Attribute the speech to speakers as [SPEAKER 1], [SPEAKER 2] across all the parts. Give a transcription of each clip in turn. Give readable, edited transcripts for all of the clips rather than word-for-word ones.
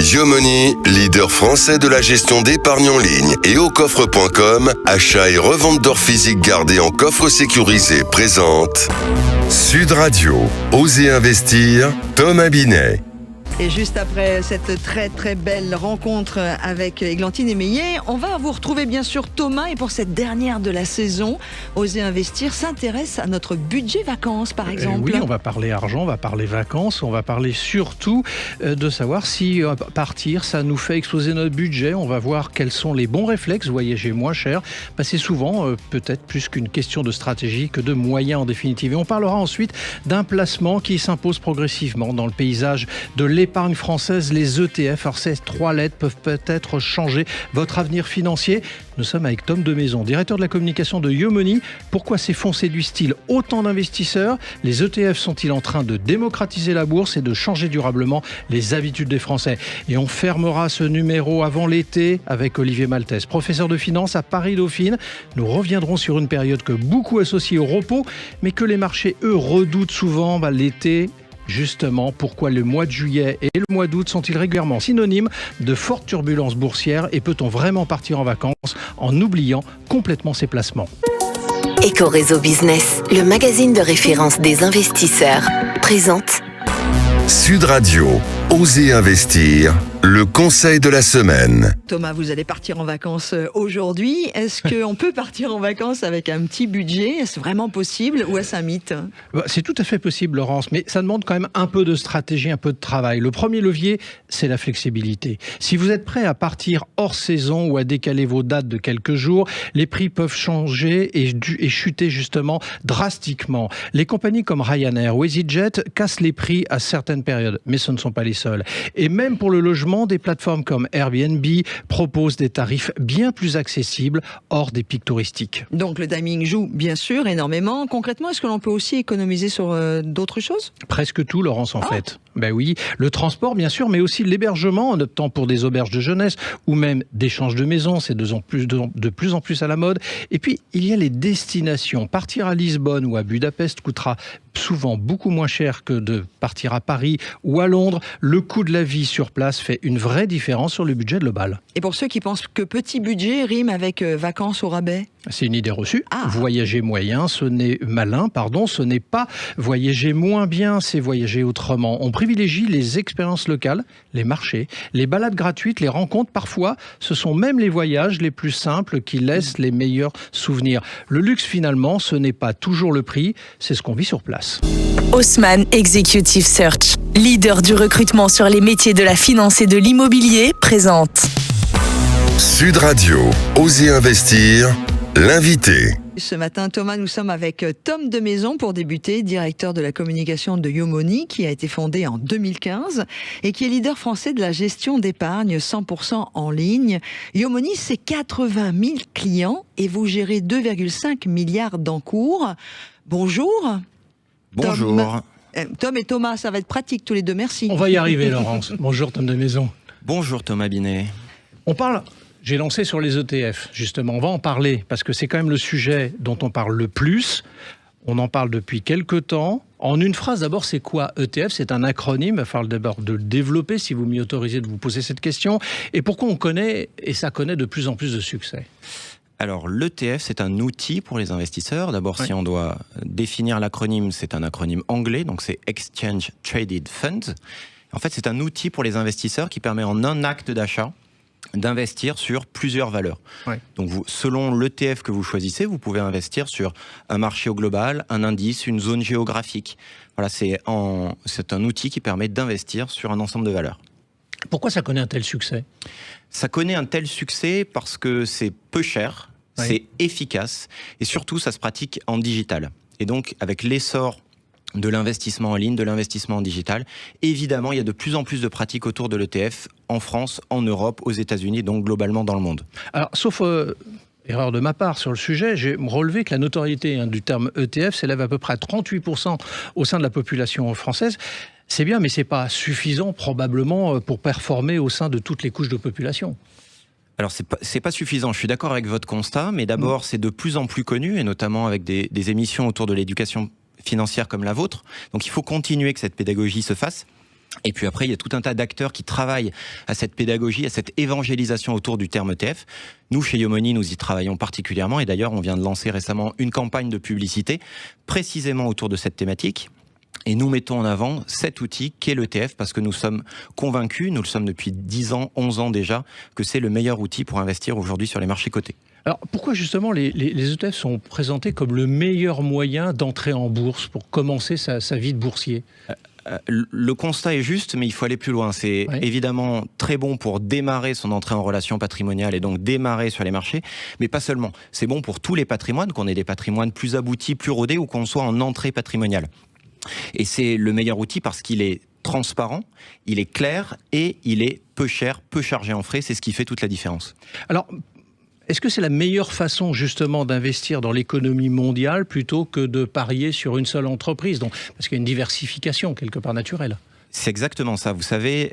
[SPEAKER 1] Yomoni, leader français de la gestion d'épargne en ligne et au coffre.com, achat et revente d'or physique gardé en coffre sécurisé, présente Sud Radio, Osez investir, Thomas Binet.
[SPEAKER 2] Et juste après cette très très belle rencontre avec Églantine Émeillet, on va vous retrouver bien sûr Thomas, et pour cette dernière de la saison, Osez investir s'intéresse à notre budget vacances par exemple.
[SPEAKER 3] Oui, on va parler argent, on va parler vacances, on va parler surtout de savoir si partir ça nous fait exploser notre budget. On va voir quels sont les bons réflexes, voyager moins cher. C'est souvent peut-être plus qu'une question de stratégie que de moyens en définitive. Et on parlera ensuite d'un placement qui s'impose progressivement dans le paysage de l'épargne française, les ETF. Alors ces 3 lettres peuvent peut-être changer votre avenir financier. Nous sommes avec Tom de Maison, directeur de la communication de Yomoni. Pourquoi ces fonds séduisent-ils autant d'investisseurs? Les ETF sont-ils en train de démocratiser la bourse et de changer durablement les habitudes des Français? Et on fermera ce numéro avant l'été avec Olivier Maltès, professeur de finance à Paris-Dauphine. Nous reviendrons sur une période que beaucoup associent au repos, mais que les marchés, eux, redoutent souvent, l'été. Justement, pourquoi le mois de juillet et le mois d'août sont-ils régulièrement synonymes de fortes turbulences boursières, et peut-on vraiment partir en vacances en oubliant complètement ses placements?
[SPEAKER 4] Eco-Réseau Business, le magazine de référence des investisseurs, présente
[SPEAKER 1] Sud Radio, Osez investir, le conseil de la semaine.
[SPEAKER 2] Thomas, vous allez partir en vacances aujourd'hui. Est-ce qu'on peut partir en vacances avec un petit budget? Est-ce vraiment possible ou est-ce un mythe?
[SPEAKER 3] C'est tout à fait possible, Laurence, mais ça demande quand même un peu de stratégie, un peu de travail. Le premier levier, c'est la flexibilité. Si vous êtes prêt à partir hors saison ou à décaler vos dates de quelques jours, les prix peuvent changer et chuter justement drastiquement. Les compagnies comme Ryanair ou EasyJet cassent les prix à certaines périodes, mais ce ne sont pas les seuls. Et même pour le logement, des plateformes comme Airbnb proposent des tarifs bien plus accessibles hors des pics touristiques.
[SPEAKER 2] Donc le timing joue bien sûr énormément. Concrètement, est-ce que l'on peut aussi économiser sur d'autres choses?
[SPEAKER 3] Presque tout, Laurence, en fait. Oui, le transport bien sûr, mais aussi l'hébergement en optant pour des auberges de jeunesse ou même d'échanges de maisons, c'est de plus en plus à la mode. Et puis, il y a les destinations. Partir à Lisbonne ou à Budapest coûtera souvent beaucoup moins cher que de partir à Paris ou à Londres. Le coût de la vie sur place fait une vraie différence sur le budget global.
[SPEAKER 2] Et pour ceux qui pensent que petit budget rime avec vacances au rabais?
[SPEAKER 3] C'est une idée reçue. Voyager moyen, ce n'est pas voyager moins bien, c'est voyager autrement. On privilégie les expériences locales, les marchés, les balades gratuites, les rencontres. Parfois, ce sont même les voyages les plus simples qui laissent les meilleurs souvenirs. Le luxe, finalement, ce n'est pas toujours le prix, c'est ce qu'on vit sur place.
[SPEAKER 5] Haussmann Executive Search, leader du recrutement sur les métiers de la finance et de l'immobilier, présente
[SPEAKER 1] Sud Radio, Osez investir, l'invité.
[SPEAKER 2] Ce matin, Thomas, nous sommes avec Tom de Maison pour débuter, directeur de la communication de Yomoni, qui a été fondé en 2015 et qui est leader français de la gestion d'épargne 100% en ligne. Yomoni, c'est 80 000 clients et vous gérez 2,5 milliards d'encours. Bonjour.
[SPEAKER 6] Bonjour.
[SPEAKER 2] Tom et Thomas, ça va être pratique tous les deux, merci.
[SPEAKER 3] On va y arriver, Laurence. Bonjour, Tom de Maison.
[SPEAKER 6] Bonjour, Thomas Binet.
[SPEAKER 3] J'ai lancé sur les ETF, justement. On va en parler parce que c'est quand même le sujet dont on parle le plus. On en parle depuis quelques temps. En une phrase, d'abord, c'est quoi ETF? C'est un acronyme. Il va falloir d'abord de le développer, si vous m'y autorisez de vous poser cette question. Et pourquoi on connaît, et ça connaît de plus en plus de succès?
[SPEAKER 6] Alors, l'ETF, c'est un outil pour les investisseurs. D'abord, si on doit définir l'acronyme, c'est un acronyme anglais, donc c'est Exchange Traded Funds. En fait, c'est un outil pour les investisseurs qui permet en un acte d'achat d'investir sur plusieurs valeurs. Donc, selon l'ETF que vous choisissez, vous pouvez investir sur un marché au global, un indice, une zone géographique. Voilà, c'est un outil qui permet d'investir sur un ensemble de valeurs.
[SPEAKER 3] Pourquoi ça connaît un tel succès?
[SPEAKER 6] Ça connaît un tel succès parce que c'est peu cher, c'est efficace et surtout ça se pratique en digital. Et donc avec l'essor de l'investissement en ligne, de l'investissement en digital, évidemment il y a de plus en plus de pratiques autour de l'ETF en France, en Europe, aux États-Unis, donc globalement dans le monde.
[SPEAKER 3] Alors sauf erreur de ma part sur le sujet, j'ai relevé que la notoriété du terme ETF s'élève à peu près à 38% au sein de la population française. C'est bien, mais ce n'est pas suffisant probablement pour performer au sein de toutes les couches de population.
[SPEAKER 6] Alors, c'est pas suffisant, je suis d'accord avec votre constat, mais d'abord, c'est de plus en plus connu, et notamment avec des émissions autour de l'éducation financière comme la vôtre. Donc, il faut continuer que cette pédagogie se fasse. Et puis après, il y a tout un tas d'acteurs qui travaillent à cette pédagogie, à cette évangélisation autour du terme ETF. Nous, chez Yomoni, nous y travaillons particulièrement. Et d'ailleurs, on vient de lancer récemment une campagne de publicité précisément autour de cette thématique. Et nous mettons en avant cet outil qu'est l'ETF parce que nous sommes convaincus, nous le sommes depuis 10 ans, 11 ans déjà, que c'est le meilleur outil pour investir aujourd'hui sur les marchés cotés.
[SPEAKER 3] Alors pourquoi justement les ETF sont présentés comme le meilleur moyen d'entrer en bourse pour commencer sa vie de boursier ?
[SPEAKER 6] Le constat est juste, mais il faut aller plus loin. C'est évidemment très bon pour démarrer son entrée en relation patrimoniale et donc démarrer sur les marchés, mais pas seulement. C'est bon pour tous les patrimoines, qu'on ait des patrimoines plus aboutis, plus rodés ou qu'on soit en entrée patrimoniale. Et c'est le meilleur outil parce qu'il est transparent, il est clair et il est peu cher, peu chargé en frais. C'est ce qui fait toute la différence.
[SPEAKER 3] Alors, est-ce que c'est la meilleure façon justement d'investir dans l'économie mondiale plutôt que de parier sur une seule entreprise, donc, parce qu'il y a une diversification quelque part naturelle?
[SPEAKER 6] C'est exactement ça. Vous savez,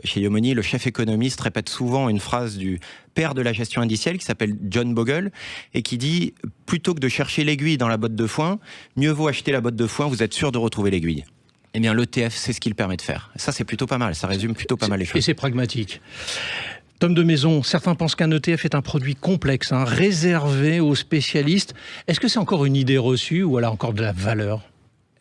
[SPEAKER 6] chez Yomoni, le chef économiste répète souvent une phrase du père de la gestion indicielle qui s'appelle John Bogle et qui dit « Plutôt que de chercher l'aiguille dans la botte de foin, mieux vaut acheter la botte de foin, vous êtes sûr de retrouver l'aiguille. » Eh bien, l'ETF, c'est ce qu'il permet de faire. Ça, c'est plutôt pas mal. Ça résume plutôt pas mal les choses.
[SPEAKER 3] Et c'est pragmatique. Tom de Maison, certains pensent qu'un ETF est un produit complexe, réservé aux spécialistes. Est-ce que c'est encore une idée reçue ou elle a encore de la valeur ?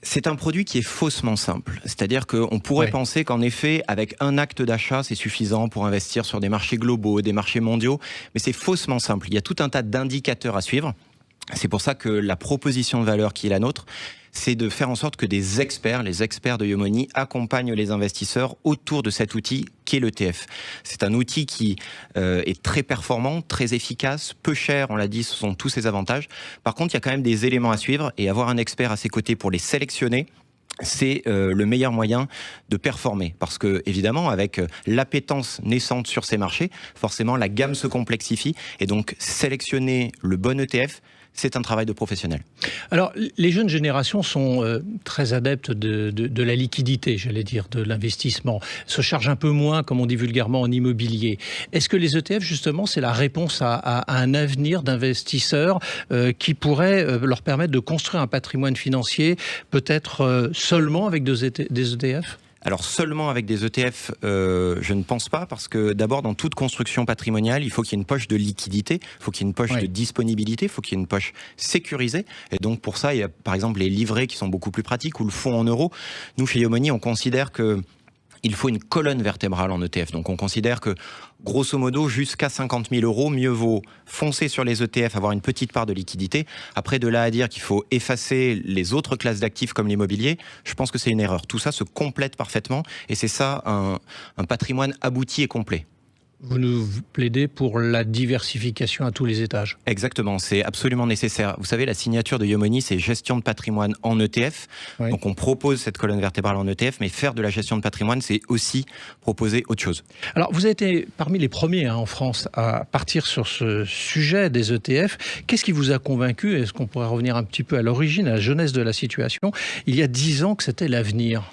[SPEAKER 6] C'est un produit qui est faussement simple. C'est-à-dire qu'on pourrait penser qu'en effet, avec un acte d'achat, c'est suffisant pour investir sur des marchés globaux, des marchés mondiaux. Mais c'est faussement simple. Il y a tout un tas d'indicateurs à suivre. C'est pour ça que la proposition de valeur qui est la nôtre, c'est de faire en sorte que des experts, les experts de Yomoni, accompagnent les investisseurs autour de cet outil qu'est l'ETF. C'est un outil qui est très performant, très efficace, peu cher, on l'a dit, ce sont tous ses avantages. Par contre, il y a quand même des éléments à suivre et avoir un expert à ses côtés pour les sélectionner, c'est le meilleur moyen de performer. Parce que, évidemment, avec l'appétence naissante sur ces marchés, forcément, la gamme se complexifie. Et donc, sélectionner le bon ETF, c'est un travail de professionnel.
[SPEAKER 3] Alors, les jeunes générations sont très adeptes de la liquidité, j'allais dire, de l'investissement. Se chargent un peu moins, comme on dit vulgairement, en immobilier. Est-ce que les ETF, justement, c'est la réponse à un avenir d'investisseurs qui pourrait leur permettre de construire un patrimoine financier, peut-être seulement avec des ETF ?
[SPEAKER 6] Alors seulement avec des ETF, je ne pense pas, parce que d'abord dans toute construction patrimoniale, il faut qu'il y ait une poche de liquidité, il faut qu'il y ait une poche de disponibilité, il faut qu'il y ait une poche sécurisée. Et donc pour ça, il y a par exemple les livrets qui sont beaucoup plus pratiques ou le fonds en euros. Nous chez Yomoni, on considère que il faut une colonne vertébrale en ETF. Donc on considère que, grosso modo, jusqu'à 50 000 €, mieux vaut foncer sur les ETF, avoir une petite part de liquidité. Après, de là à dire qu'il faut effacer les autres classes d'actifs comme l'immobilier, je pense que c'est une erreur. Tout ça se complète parfaitement et c'est ça un patrimoine abouti et complet.
[SPEAKER 3] Vous nous plaidez pour la diversification à tous les étages.
[SPEAKER 6] Exactement, c'est absolument nécessaire. Vous savez, la signature de Yomoni, c'est gestion de patrimoine en ETF. Oui. Donc on propose cette colonne vertébrale en ETF, mais faire de la gestion de patrimoine, c'est aussi proposer autre chose.
[SPEAKER 3] Alors vous avez été parmi les premiers en France à partir sur ce sujet des ETF. Qu'est-ce qui vous a convaincu? Est-ce qu'on pourrait revenir un petit peu à l'origine, à la jeunesse de la situation? Il y a 10 ans que c'était l'avenir.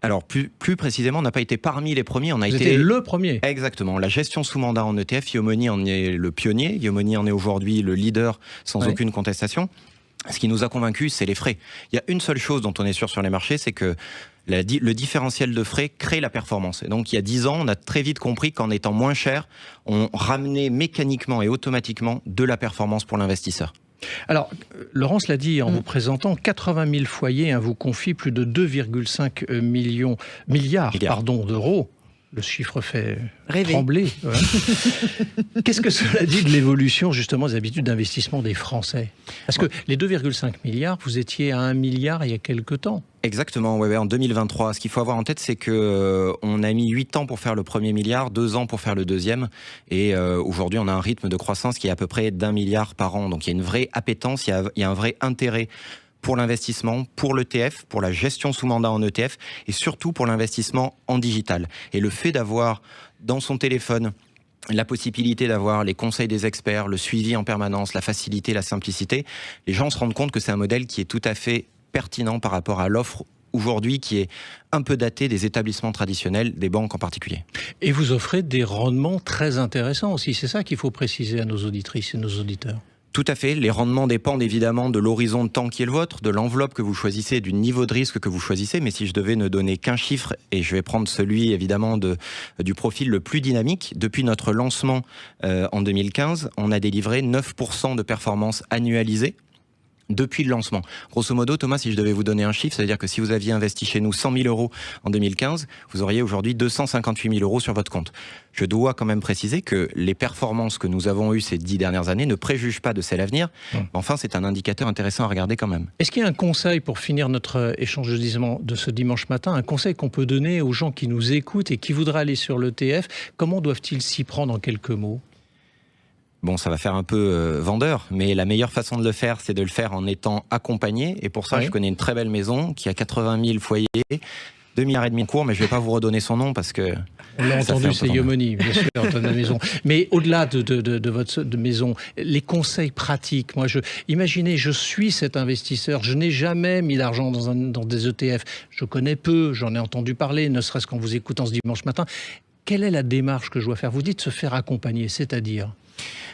[SPEAKER 6] Alors, plus précisément, on n'a pas été parmi les premiers, on a
[SPEAKER 3] été le premier.
[SPEAKER 6] Exactement. La gestion sous mandat en ETF, Yomoni en est le pionnier. Yomoni en est aujourd'hui le leader sans aucune contestation. Ce qui nous a convaincus, c'est les frais. Il y a une seule chose dont on est sûr sur les marchés, c'est que le différentiel de frais crée la performance. Et donc, il y a 10 ans, on a très vite compris qu'en étant moins cher, on ramenait mécaniquement et automatiquement de la performance pour l'investisseur.
[SPEAKER 3] Alors, Laurence l'a dit en vous présentant, 80 000 foyers vous confient plus de 2,5 milliards d'euros. Le chiffre fait trembler. Ouais. Qu'est-ce que cela dit de l'évolution justement des habitudes d'investissement des Français? Parce que les 2,5 milliards, vous étiez à 1 milliard il y a quelque temps.
[SPEAKER 6] Exactement, en 2023. Ce qu'il faut avoir en tête, c'est qu'on a mis 8 ans pour faire le premier milliard, 2 ans pour faire le deuxième. Et aujourd'hui, on a un rythme de croissance qui est à peu près d'1 milliard par an. Donc il y a une vraie appétence, il y a un vrai intérêt pour l'investissement, pour l'ETF, pour la gestion sous mandat en ETF et surtout pour l'investissement en digital. Et le fait d'avoir dans son téléphone la possibilité d'avoir les conseils des experts, le suivi en permanence, la facilité, la simplicité, les gens se rendent compte que c'est un modèle qui est tout à fait pertinent par rapport à l'offre aujourd'hui qui est un peu datée des établissements traditionnels, des banques en particulier.
[SPEAKER 3] Et vous offrez des rendements très intéressants aussi, c'est ça qu'il faut préciser à nos auditrices et nos auditeurs.
[SPEAKER 6] Tout à fait. Les rendements dépendent évidemment de l'horizon de temps qui est le vôtre, de l'enveloppe que vous choisissez, du niveau de risque que vous choisissez. Mais si je devais ne donner qu'un chiffre, et je vais prendre celui évidemment du profil le plus dynamique, depuis notre lancement en 2015, on a délivré 9% de performance annualisée. Depuis le lancement. Grosso modo, Thomas, si je devais vous donner un chiffre, ça veut dire que si vous aviez investi chez nous 100 000 euros en 2015, vous auriez aujourd'hui 258 000 euros sur votre compte. Je dois quand même préciser que les performances que nous avons eues ces 10 dernières années ne préjugent pas de celles à venir. Enfin, c'est un indicateur intéressant à regarder quand même.
[SPEAKER 3] Est-ce qu'il y a un conseil pour finir notre échange de ce dimanche matin, un conseil qu'on peut donner aux gens qui nous écoutent et qui voudraient aller sur l'ETF? Comment doivent-ils s'y prendre en quelques mots?
[SPEAKER 6] Bon, ça va faire un peu vendeur, mais la meilleure façon de le faire, c'est de le faire en étant accompagné. Et pour ça, je connais une très belle maison qui a 80 000 foyers, 2,5 milliards de cours, mais je ne vais pas vous redonner son nom parce que...
[SPEAKER 3] On l'a entendu, c'est Yomoni, bien sûr, de la maison. Mais au-delà de votre maison, les conseils pratiques. Moi, imaginez, je suis cet investisseur, je n'ai jamais mis d'argent dans des ETF. Je connais peu, j'en ai entendu parler, ne serait-ce qu'en vous écoutant ce dimanche matin. Quelle est la démarche que je dois faire? Vous dites se faire accompagner, c'est-à-dire?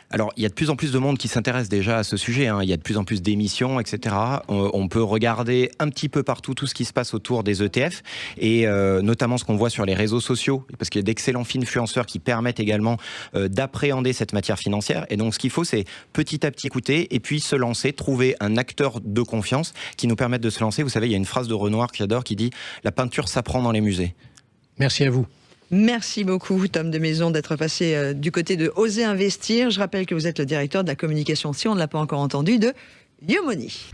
[SPEAKER 6] Alors, il y a de plus en plus de monde qui s'intéresse déjà à ce sujet. Il y a de plus en plus d'émissions, etc. On peut regarder un petit peu partout tout ce qui se passe autour des ETF et notamment ce qu'on voit sur les réseaux sociaux, parce qu'il y a d'excellents influenceurs qui permettent également d'appréhender cette matière financière. Et donc, ce qu'il faut, c'est petit à petit écouter et puis se lancer, trouver un acteur de confiance qui nous permette de se lancer. Vous savez, il y a une phrase de Renoir que j'adore qui dit « La peinture s'apprend dans les musées ».
[SPEAKER 3] Merci à vous.
[SPEAKER 2] Merci beaucoup, Tom de Maison, d'être passé du côté de Oser Investir. Je rappelle que vous êtes le directeur de la communication, si on ne l'a pas encore entendu, de Yomoni.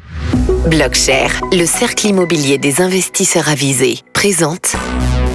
[SPEAKER 4] Blockshare, le cercle immobilier des investisseurs avisés, présente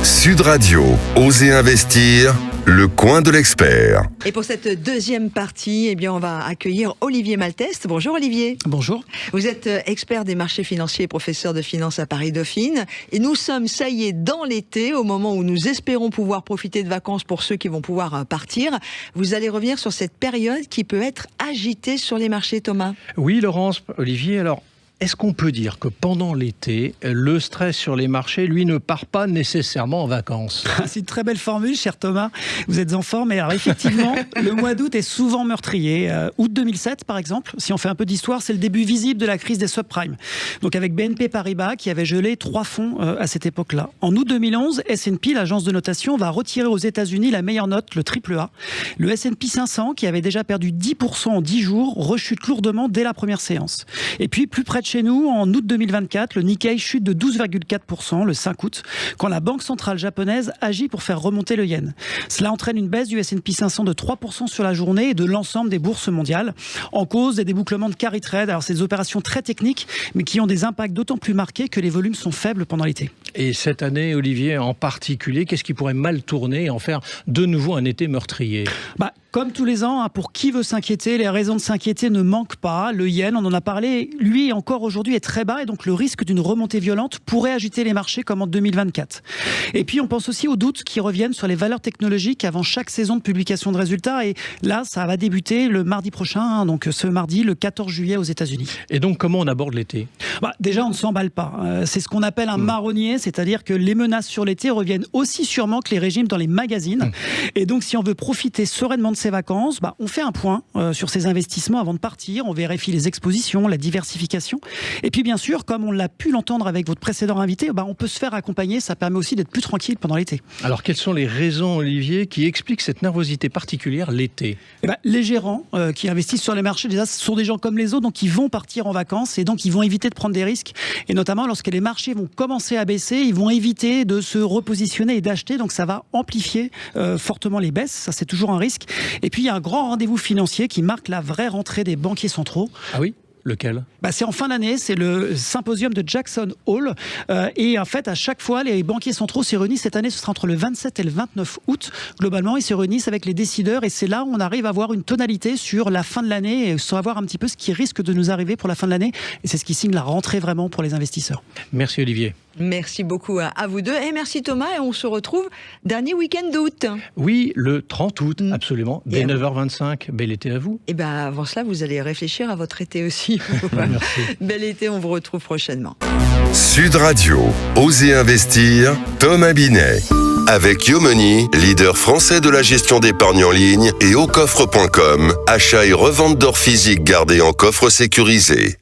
[SPEAKER 1] Sud Radio, Oser Investir, le coin de l'expert.
[SPEAKER 2] Et pour cette deuxième partie, eh bien, on va accueillir Olivier Malteste. Bonjour Olivier.
[SPEAKER 7] Bonjour.
[SPEAKER 2] Vous êtes expert des marchés financiers et professeur de finance à Paris-Dauphine. Et nous sommes, ça y est, dans l'été, au moment où nous espérons pouvoir profiter de vacances pour ceux qui vont pouvoir partir. Vous allez revenir sur cette période qui peut être agitée sur les marchés, Thomas.
[SPEAKER 3] Oui, Laurence, Olivier, alors... Est-ce qu'on peut dire que pendant l'été, le stress sur les marchés, lui, ne part pas nécessairement en vacances?
[SPEAKER 7] C'est une très belle formule, cher Thomas. Vous êtes en forme. Mais alors, effectivement, le mois d'août est souvent meurtrier. Août 2007, par exemple, si on fait un peu d'histoire, c'est le début visible de la crise des subprimes. Donc, avec BNP Paribas, qui avait gelé 3 fonds à cette époque-là. En août 2011, S&P, l'agence de notation, va retirer aux États-Unis la meilleure note, le AAA. Le S&P 500, qui avait déjà perdu 10% en 10 jours, rechute lourdement dès la première séance. Et puis, plus près de chez nous, en août 2024, le Nikkei chute de 12,4% le 5 août, quand la Banque centrale japonaise agit pour faire remonter le yen. Cela entraîne une baisse du S&P 500 de 3% sur la journée et de l'ensemble des bourses mondiales. En cause, des débouclements de carry trade. Alors, c'est des opérations très techniques, mais qui ont des impacts d'autant plus marqués que les volumes sont faibles pendant l'été.
[SPEAKER 3] Et cette année, Olivier, en particulier, qu'est-ce qui pourrait mal tourner et en faire de nouveau un été meurtrier?
[SPEAKER 7] Comme tous les ans, pour qui veut s'inquiéter, les raisons de s'inquiéter ne manquent pas. Le yen, on en a parlé, lui encore aujourd'hui est très bas et donc le risque d'une remontée violente pourrait agiter les marchés comme en 2024. Et puis on pense aussi aux doutes qui reviennent sur les valeurs technologiques avant chaque saison de publication de résultats. Et là, ça va débuter le mardi prochain, donc ce mardi, le 14 juillet aux États-Unis.
[SPEAKER 3] Et donc comment on aborde l'été?
[SPEAKER 7] Déjà, on ne s'emballe pas. C'est ce qu'on appelle un marronnier, c'est-à-dire que les menaces sur l'été reviennent aussi sûrement que les régimes dans les magazines. Et donc si on veut profiter sereinement de ces vacances, on fait un point sur ces investissements avant de partir. On vérifie les expositions, la diversification. Et puis bien sûr, comme on l'a pu l'entendre avec votre précédent invité, on peut se faire accompagner. Ça permet aussi d'être plus tranquille pendant l'été.
[SPEAKER 3] Alors quelles sont les raisons, Olivier, qui expliquent cette nervosité particulière l'été?
[SPEAKER 7] Les gérants qui investissent sur les marchés, déjà, ce sont des gens comme les autres, donc ils vont partir en vacances et donc ils vont éviter de prendre des risques. Et notamment lorsque les marchés vont commencer à baisser, ils vont éviter de se repositionner et d'acheter. Donc ça va amplifier fortement les baisses. Ça, c'est toujours un risque. Et puis il y a un grand rendez-vous financier qui marque la vraie rentrée des banquiers centraux.
[SPEAKER 3] Ah oui? Lequel?
[SPEAKER 7] C'est en fin d'année, c'est le symposium de Jackson Hole. Et en fait, à chaque fois, les banquiers centraux se réunissent. Cette année, ce sera entre le 27 et le 29 août. Globalement, ils se réunissent avec les décideurs. Et c'est là où on arrive à avoir une tonalité sur la fin de l'année et savoir un petit peu ce qui risque de nous arriver pour la fin de l'année. Et c'est ce qui signe la rentrée vraiment pour les investisseurs.
[SPEAKER 3] Merci Olivier.
[SPEAKER 2] Merci beaucoup à vous deux. Et merci Thomas. Et on se retrouve dernier week-end d'août.
[SPEAKER 3] Oui, le 30 août, absolument. Dès 9h25. Bel été à vous.
[SPEAKER 2] Et avant cela, vous allez réfléchir à votre été aussi.
[SPEAKER 3] Merci.
[SPEAKER 2] Bel été, on vous retrouve prochainement.
[SPEAKER 1] Sud Radio, Oser Investir, Thomas Binet. avec Yomoney, leader français de la gestion d'épargne en ligne, et aucoffre.com, achat et revente d'or physique gardé en coffre sécurisé.